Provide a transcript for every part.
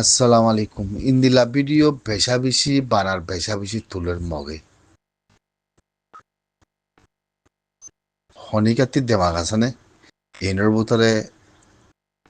আসসালামু আলাইকুম ইন্দিলা ভিডিও বেশা বেশি বানার বেশা বেশি তুলের মগে শনিকাতি দেমাগ আছেনে এনের ভিতরে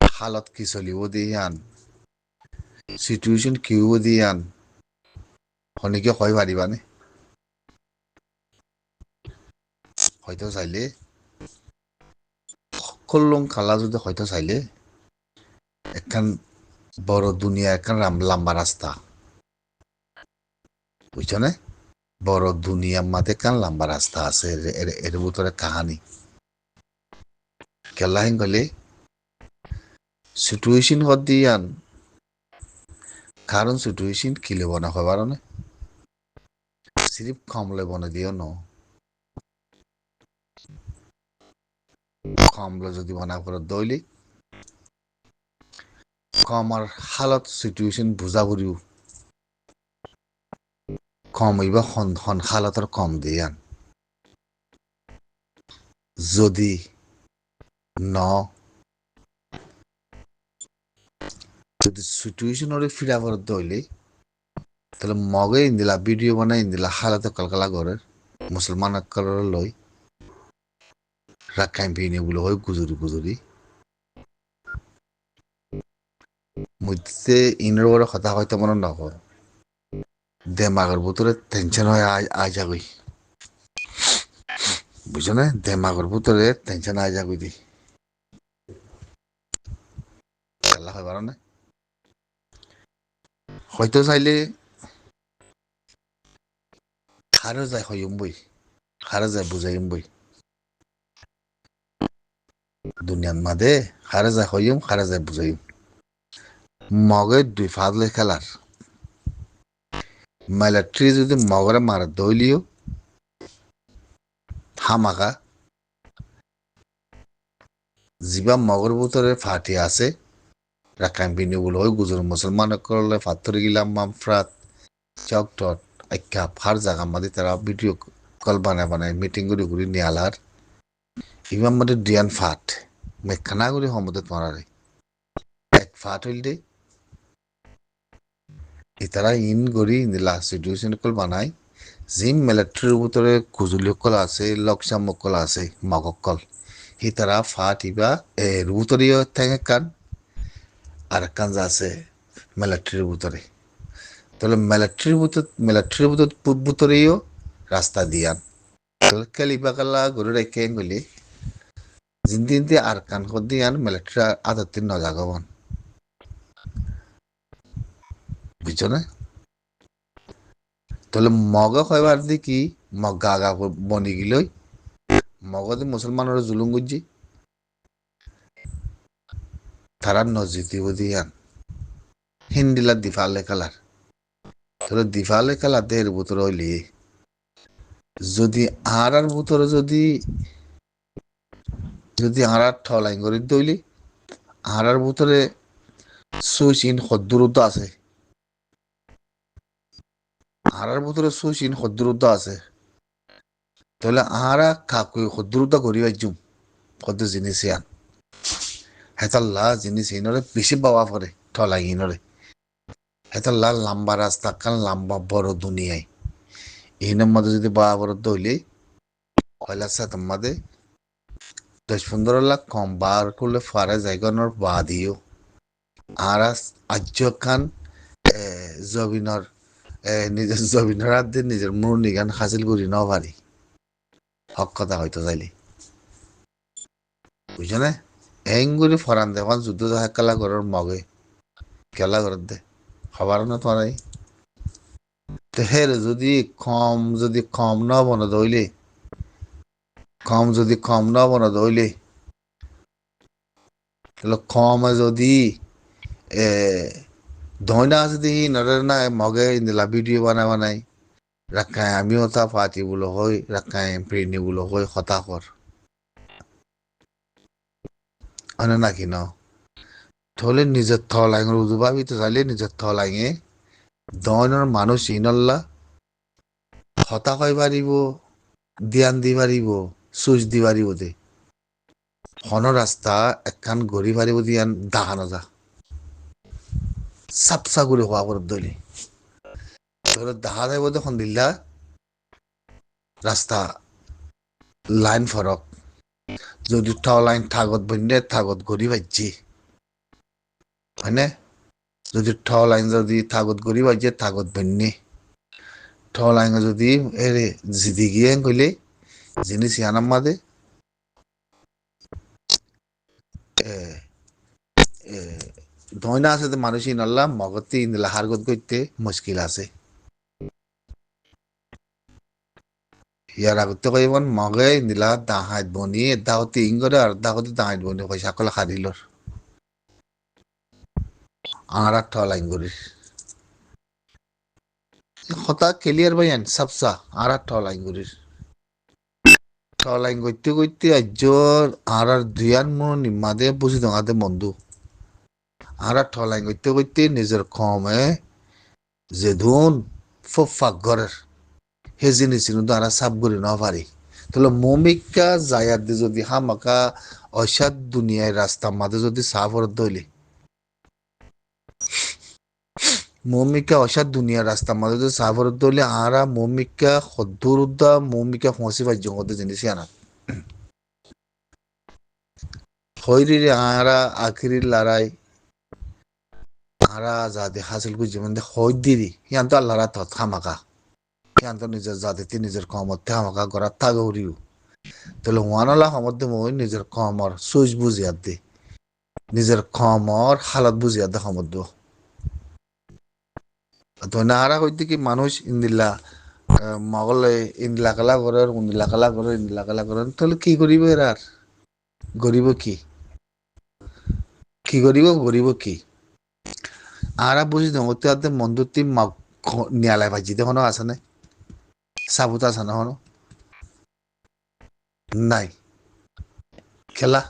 হালত কি চলিব দিয়ান সিচুয়েশন কি হব দিয়ান শনিকে কয় পারিবানে হয়তো চাইলে সকল খালা যদি হয়তো চাইলে একখান বড় দুনিয়া একখান লম্বা রাস্তা বুঝছনে বড় দুনিয়ার মাঝে একখান লম্বা রাস্তা আছে এর ভিতরে কাহানি কেলাহিন গলে সিচুয়েশন হত দিয়ান কারণ সিচুয়েশন কি লেব না হবার না সিরিফ কম লেব না দিও ন কমলো যদি মনে করো দইলি কমার হালত সিচুয়েশন বুঝা বুঝিও কম হইবা হন হালতর কম দিয়ান যদি ন যদি সিচুয়েশন ফিরাবার দইলি তাহলে মগে ইন্দিলা ভিডিও বানাই ইন্দিলা হালত কলকালা করে মুসলমান লই রাখাই ভিনে বলে হয় গুজুরি গুজুরি মধ্যে ইনের বড় কথা হয়তো মনে নকর দেমাগের ভিতরে টেনশন হয় আই যাগই বুঝছো না দেমাগের ভিতরে টেনশন আই যাগই দি খেলা হয় পারো না হয়তো চাইলে খারে যায় হইম বই খারে যায় বুঝাইম বই দুনিয়ার মাঝে খারে যায় হইম খারে যায় বুঝাইম মগে দুই ফাদলে খেলার মিলিটারি যদি মগরে মারা দইলিও হামাকা জিবা মগর ভিতরে ফাটি আছে রাখাইন বিনি বলে হয় গুজর মুসলমান করলে ফাত্তরি গিলাম মামফরাত চকটট একটা ফার জায়গা মাঝে তারা ভিডিও কল বানায় মিটিং করে নিয়ে আলার ইমাম মাঝে ডিয়ান ফাট মেখানা করে সমুদ্র মারারে এক ফাট হইল দে ইতারা ইন গড়ি ইন্দিলা সিচুয়েশন কল বানায় জিম মিলিটারির ভিতরে খুজুলি কল আছে লকসাম কল আছে মগকল হিতারা ফাট ইবা এর ভিতরেও থাকে কান আর কান আছে মিলিটারির ভিতরে তাহলে মিলিটারির ভিতরেও রাস্তা দিয়ান তাহলে কালিবা কালা গরু রেখে গলি জিন্দি আর কান দিয়ান মিলিটারি আদতিন নজাগবন বুঝছো না তাহলে মগ কয়বার দি কি মগ গা বনি গিলই মগদি মুসলমানের জুলুম গুজি তারা নজিতিব দিয়ান হিন্দিলা দিফালে কালার তাহলে দিফালে কালার দের ভিতরে হইলি যদি আর ভিতরে যদি আর ঠলাই করে দইলি আর ভিতরে সুইচ ইন সদ্দুরুদ্ধ আছে আর ভিতরে সুইচ ইন সদ্দুরুদ্ধ আছে তাহলে আর কাকুই সদ্দুরুদ্ধ করি পাইছুম কত জিনিস ইয়ান হেতাল্লা জিনিস ইনরে বেশি বাবা পরে ঠলাই ইনরে হেতাল্লা লম্বা রাস্তা কান লম্বা বড় দুনিয়ায় ইনের মধ্যে যদি বাবা বড় দইলে কয়লা সাথে মধ্যে 10-15 লাখ কম বার করলে ফারে জায়গানোর বাদিও আর আজ্য খান জবিনর নিজের জবিনর হাত দিয়ে নিজের মুরনি গান হাসিল করি ন পারি হক কথা হয়তো চাইলে বুঝছো না এঙ্গুরি ফরান দেওয়ান যুদ্ধ খেলা করার মগে খেলা করার দে খবর না তোমার হের যদি কম ন বন দইলে কম ন বন দইলে তাহলে কম যদি এ ধইনা আছে দেখি নরের না মগে ইন্দিলা ভিডিও বানাই রাখায় আমিও তা পাতি বলো হই রাখায় প্রেনি বলো হই হতা কর অনে নাকি ন থলে নিজের থলাইং রুজুবাবি তো চাইলে নিজের থলাইঙে দইনের মানুষ ইনল্লা হতা কই পারিব ধ্যান দি পারিব সুচ দি পারিব দে হন রাস্তা একখান গড়ি পারিব দিয়ান দাহানো যা সাপসা করে হওয়া করে দলি তোরা দেখা যায় বোধ দিল্লা রাস্তা লাইন ফরক যদি ট লাইন থাগত বন্যে থাগত গড়ি বাজছি হয়নে যদি ঠ লাইন যদি থাগত গড়ি বাজছে থাগত বন্যে ঠ লাইন যদি এরে জিদি গিয়ে কইলে জিনিস ইয়ানাম মাদে ধয়না আছে মানুষ ইনাল্লাহ মগতি ইন্দিলা হারগত করতে মুশকিল আছে ইয়ার আগতে কইবন মগে ইন্দিলা দাহাত বনি দাহতি ইঙ্গরে আর দাহতি দাহাত বনি পয়সা কলা খারিলর আর ঠ লাইন গড়ির কথা ক্লিয়ার ভাইয়ান সাবসা আর ঠ লাইন গড়ির ঠ লাইন করতে করতে আজর আর দুয়ান মন নিমাদে বুঝি দঙাতে বন্ধু আর ঠ লাইন করতে করতে নিজের কমে যে ধুন ফুফাক ঘরের সেই জিনিস কিন্তু আর সাপ করে না পারি তাহলে মমিকা জায়াত দি যদি হামাকা অসাদ দুনিয়ায় রাস্তা মাঝে যদি সাফর দইলে মমিকা অসাদ দুনিয়ার রাস্তা মাঝে যদি সাফর দইলে আরা মমিকা সদ্দুরুদ্দা মমিকা ফসি পাই জগতে জিনিস আনা হইরিরে আরা আখিরি লড়াই আরা যাতে হাসিল করে যেমন হয় দিদি ইয়ান তো আল্লাহরা তৎ হামাকা ইয়ান তো নিজের জাতিতে নিজের কমতে হামাকা করার থাকে উড়িও তাহলে ওয়ানলা সমধ্যে মই নিজের কমর সুইচ বুঝিয়ার দে নিজের কমর হালত বুঝিয়ার দে সমদ্র তো নারা কইতে কি মানুষ ইন্দিল্লা মগলে ইন্দিলা কালা করে উন্দিলা কালা করে ইন্দিলা কালা করে তাহলে কি করিব এরার গরিব কি কি করিব গরিব কি আরা বুঝি দতে আতে মন্দুতি নিয়ালাই ভাজি দেখো আছে নাই সাবুত আছে না হনো নাই খেলা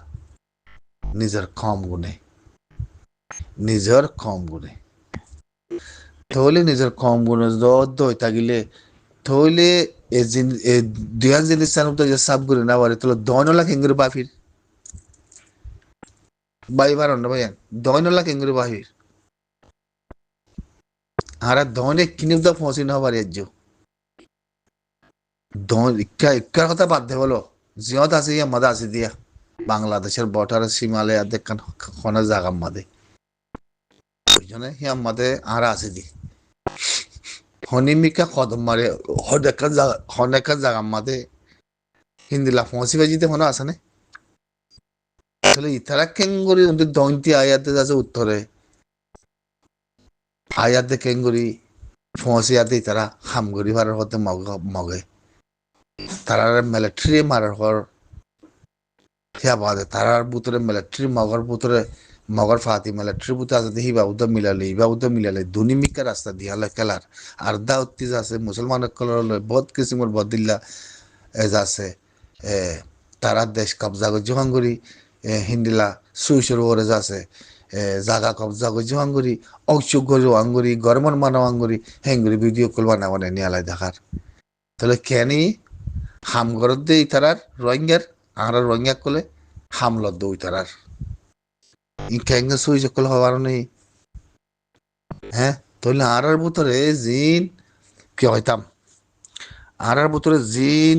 নিজের কম গুণে নিজের কম গুণে তাহলে নিজের কম গুণে দই থাকিলে তাহলে দুয়ান জিনিস যে সাব করে না পারে তাহলে দয়নলা কেঙ্গুরি বাফির বাইবার অন্য ভাইয়ান দয়নলা কেঙ্গুরি বাফির আর দয়নে কিনে তো ফসি না পারে আজ ইক্কার কথা বাদ দে বলো জিয়ত আছে ইয়া মাদা আছে দিয়া বাংলাদেশের বর্ডার সীমালে দেখান খনা জায়গা মাদে ওই জন্য হিয়া মাদে আর আছে দি হনিমিকা কদম মারে হনেকা জায়গা মাদে হিন্দিলা ফসি বাজিতে হনো আছে না তাহলে ইতারা কেঙ্গুরি দৈন্তি আয়াতে আছে উত্তরে আয়াতে কেঙ্গুরি ফসি আতে ইতারা হামগুড়ি ভাড়ার হতে মগে তারার মিলিটারি মারার হর হিয়া বাদে তারার বুতরে মিলিটারি মগর ফাতি মিলিটারি বুতে আছে হিবা উদ্দ মিলালে দুনিমিকা রাস্তা দিয়ালে খেলার আর দা উত্তিজ আছে মুসলমান কলর বহুত কিসিমর বদিল্লা এজ আছে তারা দেশ কবজা করে জহাঙ্গুরি হিন্দিলা সুইসের ওরে আছে জাগা কবজা করে জহাঙ্গুরি অকচুক করে আঙ্গুরি গরমর মানব আঙ্গুরি হেঙ্গুরি ভিডিও কল বানাবানে নিয়ালাই দেখার তাহলে কেনি হাম ঘরত দে ইতারার রোহিঙ্গার আর রোহিঙ্গা কলে হামলত দো ইতারার কেঙ্গে সুই সকল হওয়ার নেই হ্যাঁ তাহলে আর ভিতরে জিন কি হইতাম আর ভিতরে জিন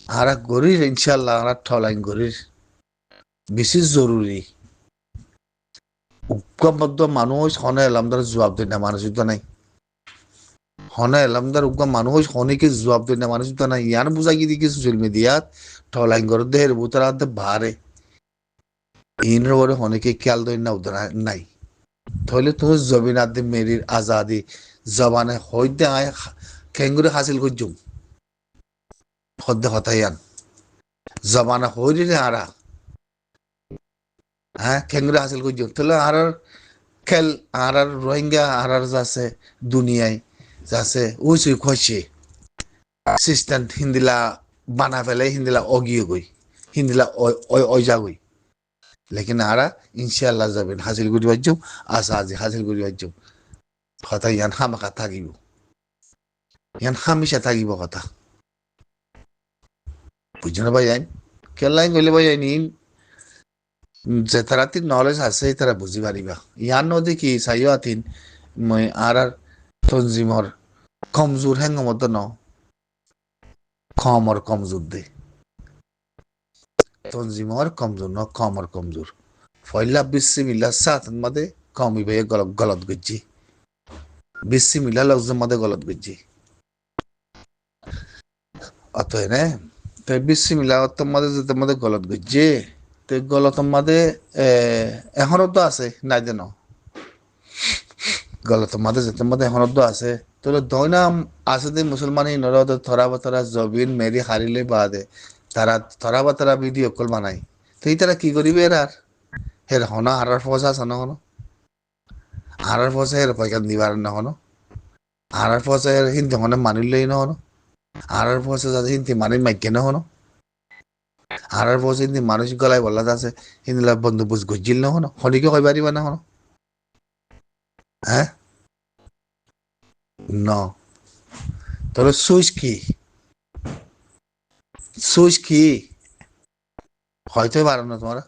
আর গরির ইনশাল্লাহ আর ঠলাইন গরির বেশি জরুরি ঐক্যবদ্ধ মানুষ হনে এলামদার জবাব দেয় না মানুষ তো নাই হনে এলামদার ঐক্য মানুষ হনেকে জবাব দেয় না মানুষ তো নাই ইয়ান বুঝাই দিকে সোশ্যাল মিডিয়াত ঠলাইন গর দেহের ভিতরে আনতে ভারে ইনর বড় হনেকে খেয়াল দেয় না উদার নাই তাহলে তুমি জবিন আদি মেরির আজাদি জবানে হইতে আয় খেঙ্গুরে হাসিল করছুম হদ্দে হতাইয়ান জবানে হইলে আরা হ্যাঁ খেঙ্গুরে হাসিল করছুম তাহলে আর খেল আর রোহিঙ্গা আর যাচ্ছে দুনিয়ায় যাচ্ছে উইসুই খসে সিস্টেম হিন্দিলা বানা ফেলে হিন্দিলা অগিয়ে গই হিন্দিলা অজা গই লেকিন আরা ইনশাল্লাহ যাবেন হাসিল করি পারছুম আশা আজি হাসিল করি পারছুম কথা ইয়ান হামাকা থাকিব ইয়ান হামিশা থাকিব কথা বুঝছো না ভাই আইন কেলাই গলে ভাই আইন যে তারাতি নলেজ আছে তারা বুঝি পারিবা ইয়ার নদী কি চাইও আতিন মই আর তঞ্জিমর কমজোর হ্যাং মত ন কমর কমজোর দে তঞ্জিমর কমজোর ন কমর কমজোর ফয়লা বিসমিল্লাহ সাত মাদে কমি ভাই গলত গলত গজ্জি বিসমিল্লাহ লফজ মাদে গলত গজ্জি অতএব নে তে বিসমিল্লাহ অত মাদে যেতে মাদে গলত গজ্জি তে গলত মাদে এখনো তো আছে নাই দেন গলত মাদে যেতে মাদে এখনো তো আছে তোলে দয়না আছে দে মুসলমানি নরদ থরা বতরা জবিন মেরি হারিলে বাদে তারা থরা বতরা ভিডিও কল বানাই তুই তারা কি করিবে এরার হের হনা হারার ফসা আছে না হনো হারার ফসা হের পয়কান দিবার না হনো হারার ফসা হের হিন্দি হনে মানিলেই না হনো হারার ফসা যাতে হিন্দি মানি মাইকে না হনো হারার ফসা হিন্দি মানুষ গলায় বলা আছে হিন্দি বন্ধু বুঝ গজিল না হনো হনিকে কই পারিবা না হনো হ্যাঁ ন তোর সুইচ কি সুইচ কি হয়তো পারো না তোমরা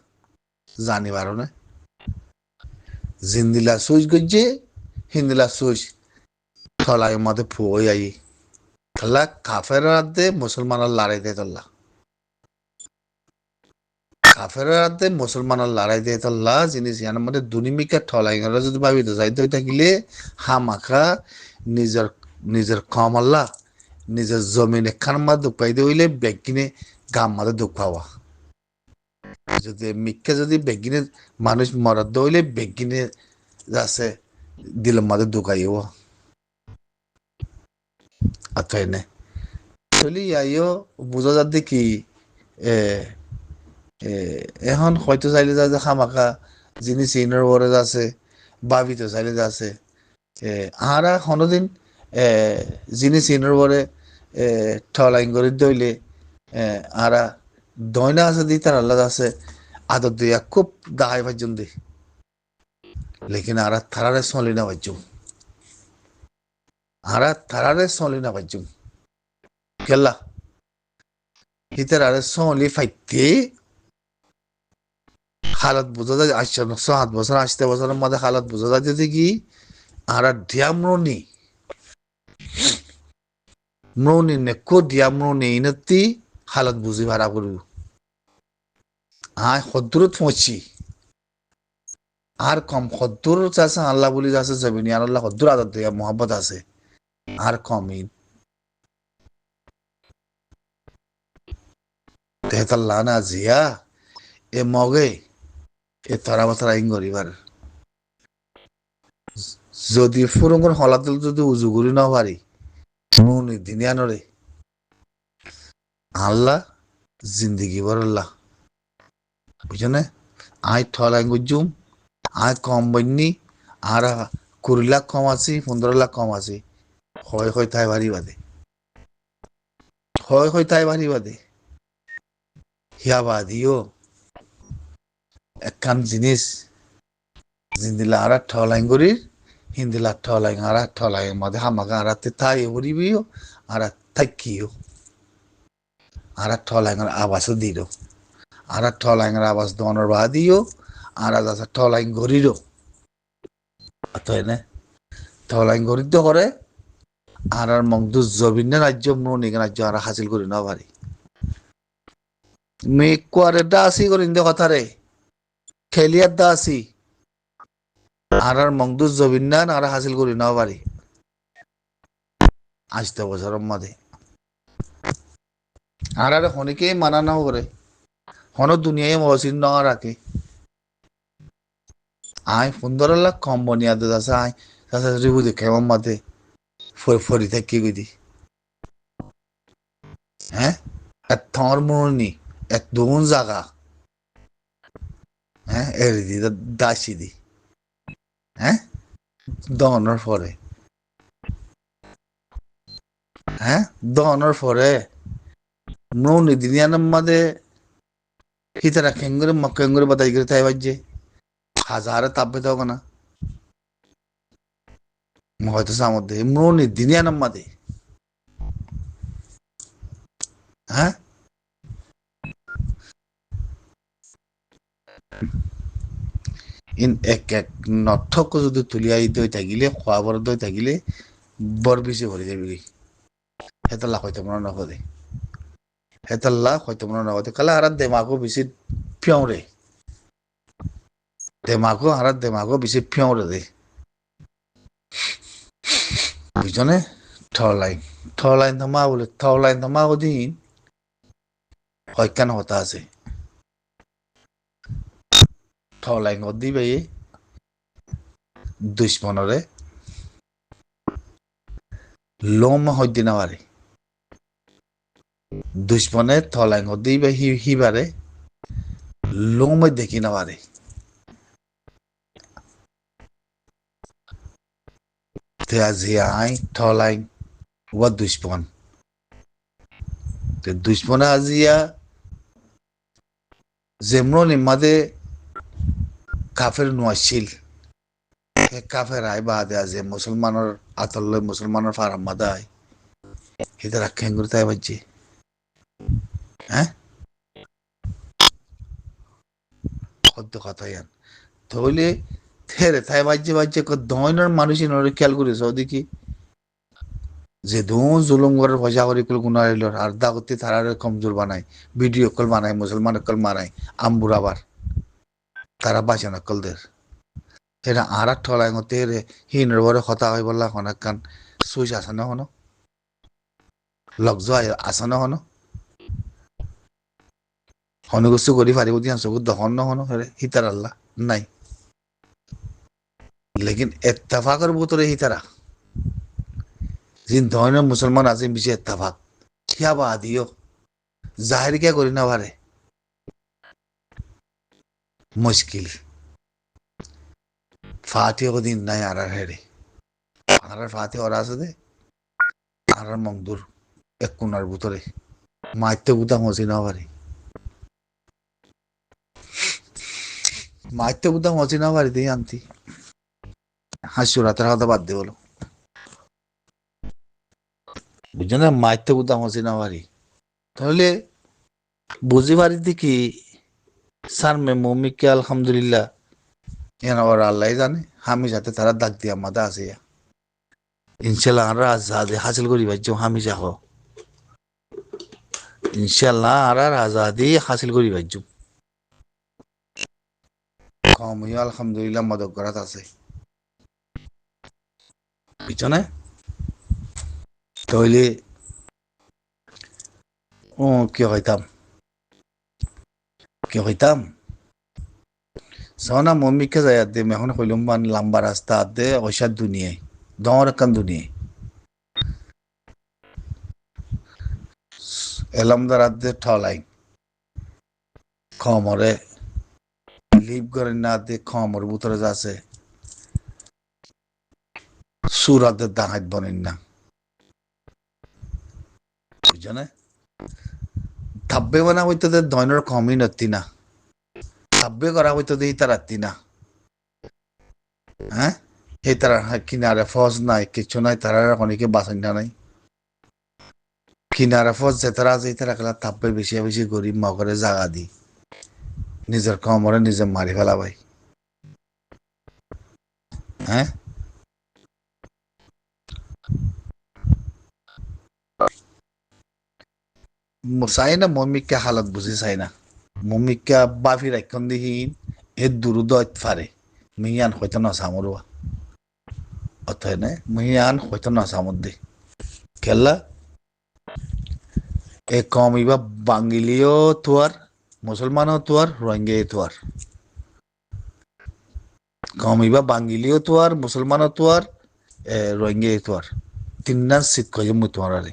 জানি পারো না জিন্দিলা সুইচ গজ্জে হিন্দিলা সুইচ থলাই মতে ফুই আই খেলা কাফের রাতে মুসলমানের লড়াই দিয়ে তোল্লা কাফের রাতে মুসলমানের লড়াই দিয়ে তোল্লা জিনিস ইয়ার মধ্যে দুনিমিকা ঠলাই যদি ভাবি তো যাইতে থাকিলে হামাখা নিজের নিজের কম আল্লাহ নিজের জমিন এখান মা দুঃখ পাইতে হইলে বেগিনে গাম মাঝে দুঃখ পাওয়া যদি মিক্কা যদি বেগিনে মানুষ মরাদ হইলে বেগিনে আছে দিলের মাঝে দুঃখাইব আত্মাই নে চলি আইও বুঝা যাতে কি এ এখন হয়তো চাইলে যা যে খামাখা যিনি চিনৰ ওপরে আছে বাবিতে চাইলে যে আছে আহারা কোনোদিন যিনি চিনৰ ওপরে ঠলাইন করে দইলে আহারা দয়না আছে দি তার আল্লাহ আছে আদর দিয়া খুব দাহাই ভাজন দি লেকিন আরা থারারে চলি না ভাজুম আরা থারারে চলি না ভাজুম কেলা হিতার আরে চলি ফাইতে হালত বোঝা যায় 7 বছর 8 বছরের মধ্যে হালত বোঝা যাচ্ছে কি আর ডিয়ামরনি মরনি নেকো ডিয়ামরনি ইনতি হালত বুঝি ভাড়া করু হদ্দুরত পৌঁছি আর কম হদ্দুর আছে আল্লাহ বলি আছে জমিনি আর আল্লাহ হদ্দুর আদত দেয়া মোহাম্মত আছে আর কমিন তেহতাল্লাহ না জিয়া এ মগে এ তরা বতরা ইং করিবার যদি ফুরঙ্গর হলাতল যদি উজু করি না পারি নুনি দিনিয়ানরে আল্লাহ জিন্দিগি বর আল্লাহ বুঝনে আই ঠলাই গুজুম আই কম বন্যি আর 20 লাখ কম আছি 15 লাখ কম আছি হয় তাই ভারি বাদে হয় তাই ভারি বাদে হিয়া বাদিও একখান জিনিস জিন্দিলা আর ঠলাই করি হিন্দিলা ঠলাই আর ঠলাই মধ্যে হামাকা আর তাই উড়িবিও আর থাকিও আর ঠলাই আবাস দিল আর ঠলাই আবাস দনের বাদিও আর আছে ঠলাই গরিরও তাই না ঠলাই গরিত করে আর মংদু জবিনে রাজ্য মনিক রাজ্য আর হাসিল করি না পারি মেয়ে কোয়ারে দাসি করি কথা রে খেলিয়ার দাসি আর মংদু জবিনান আর হাসিল করি না পারি 8 বছরের মধ্যে আর হনিকে মানা না করে হন দুনিয়ায় মহসিন না রাখে আয় 15 লাখ কম বনিয়াদ আছে আয় তাছে রিবু দেখে আমার মাঝে ফরি থাকি গদি হ্যাঁ এত থর মনি এত দুন জায়গা হ্যাঁ এর দি দাসি দি হ্যাঁ দহনের পরে হ্যাঁ দহনের পরে মনি দিনিয়ানের মাঝে হিতারা খেঙ্গুরে মক্কেঙ্গুরে বাতাই করে তাই বাজছে হাজারে তাপবে তো না হয়তো সামধ্যে মনি দিনিয়ানের মাঝে হ্যাঁ ইন এক এক নৰ্থক যদি তুলিয়াই দৈ থাকিলে খোৱাবৰ দৈ থাকিলে বৰ বেছি ভৰি যাবি হেতাল্লা হয়তো মনত নকৰে হেতাল্লা হয়তো মনত নকৰে কালে আর দেমাগো বেশি ফিয়রে দেমাগো বেশি ফিয়রে দে বুঝছনে থ লাইন থমা বলে থ লাইন থমা দিন হয়কান হতা আছে থ লাইন দি বাই দুশ্মনরে লোম হইতে না পারে দুশ্মনে থ লাইন দি বাই হিবারে লোম দেখি না পারে তে আজি আই থ লাইন ওয়া দুশ্মন তে দুশ্মনে আজিয়া যেমন নিমাদে কাফের নোয়াছিল কাফের আই বাদে আজে মুসলমানের আতল্লে মুসলমানের ফারাম্মাদা আই হিদারা খেঙ্গুর তাই বাজ্যে হ্যাঁ সদ্য কথা ইয়ান তাহলে থেরে তাই বাজ্যে দয়নের মানুষই নরে খেয়াল করেছ দেখি যে দোন জুলুম করে পয়সা করে কল গুনা রইল আর দাগতি তারারে কমজোর বানায় ভিডিও কল বানায় মুসলমান কল মারায় আম্বুর আবার তারা বাঁচে না কলদের এটা আর ঠলাই মতে হিনের বড় কথা হয় বললা হনাক কান সুইচ আছে না হনো লগ্জ আছে না হনো হনুগস্তু করি পারিব দিয়া চকুত দহন নহনো হিতার আল্লাহ নাই লেকিন এত্তাফাকের ভিতরে হিতারা जिन ধরনের মুসলমান আছে বেশি এত্তাফাক কিয়া বা দিও জাহির কে করি না পারে মুশকিল ফাতিহ দিন নাই আর হেরে আর ফাতিহ আর আছে দে আর মংদুর এক কোনার ভিতরে মাইতে গুতা হসি না পারে মাইতে গুতা হসি না পারে দিয়ে আনতি হাসি রাতের কথা বাদ দে বলো বুঝছো না মাইতে গুতা হসি না পারি তাহলে বুঝি পারি দেখি স্যার মে মমিকে আলহামদুলিল্লাহ এনা ওরা আল্লাহ জানে আমি যাতে তারা দাগ দিয়া মাদা আছে ইনশাল্লাহ আমরা আজাদে হাসিল করি পাইছো আমি যাহ ইনশাল্লাহ আর আজাদি হাসিল করি পাইছো কমই আলহামদুলিল্লাহ মদক করাত আছে বুঝছো না তাহলে ও কি হইতাম সোনা মম্মিকে যায় দে এখন কইলাম মান লম্বা রাস্তা দে ওইসার দুনিয়ায় দর কান দুনিয়ায় এলামদার দে ঠলাই খমরে লিভ করে না দে খমর ভিতরে যাচ্ছে সুরাতের দাহাত বনেন না বুঝছো না ধাব্বে বানা হইতো দে দয়নের কমই নতি না ধাব্বে করা হইতো দে ইতার রাত্তি না হ্যাঁ এই তারা কিনারে ফজ নাই কিছু নাই তারা অনেকে বাসিন্দা নাই কিনারে ফজ যে তারা আছে তারা খেলা ধাব্বে বেশি বেশি গরিব মগরে জাগা দি নিজের কমরে নিজে মারি ফেলা ভাই হ্যাঁ চাই না মম্মিকে হালত বুঝি চাই না মম্মিকে বাফি রাখন দিহীন এ দুরুদ ফারে মিয়ান হয়তো না সামরুয়া অথয় নে মিয়ান হয়তো না সামর দে খেলা এ কম ইবা বাঙ্গিলিও তোয়ার মুসলমানও তোয়ার রোহিঙ্গা তোয়ার কম ইবা বাঙ্গিলিও তোয়ার মুসলমানও তোয়ার রোহিঙ্গা তোয়ার তিন্নান শীত কয়ে মুই তোমার আরে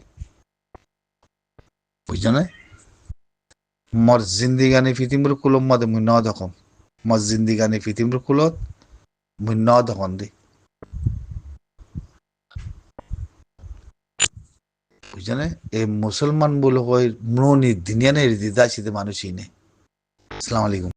বুঝছো না মর জিন্দিগানি ফিতিমুর কুলম মাদে মুই ন দখম মর জিন্দিগানি ফিতিমুর কুলত মুই ন দখন দি বুঝছো না এই মুসলমান বলে কই মনি দিনিয়ানে দিদা সিদে মানুষই নে আসসালামু আলাইকুম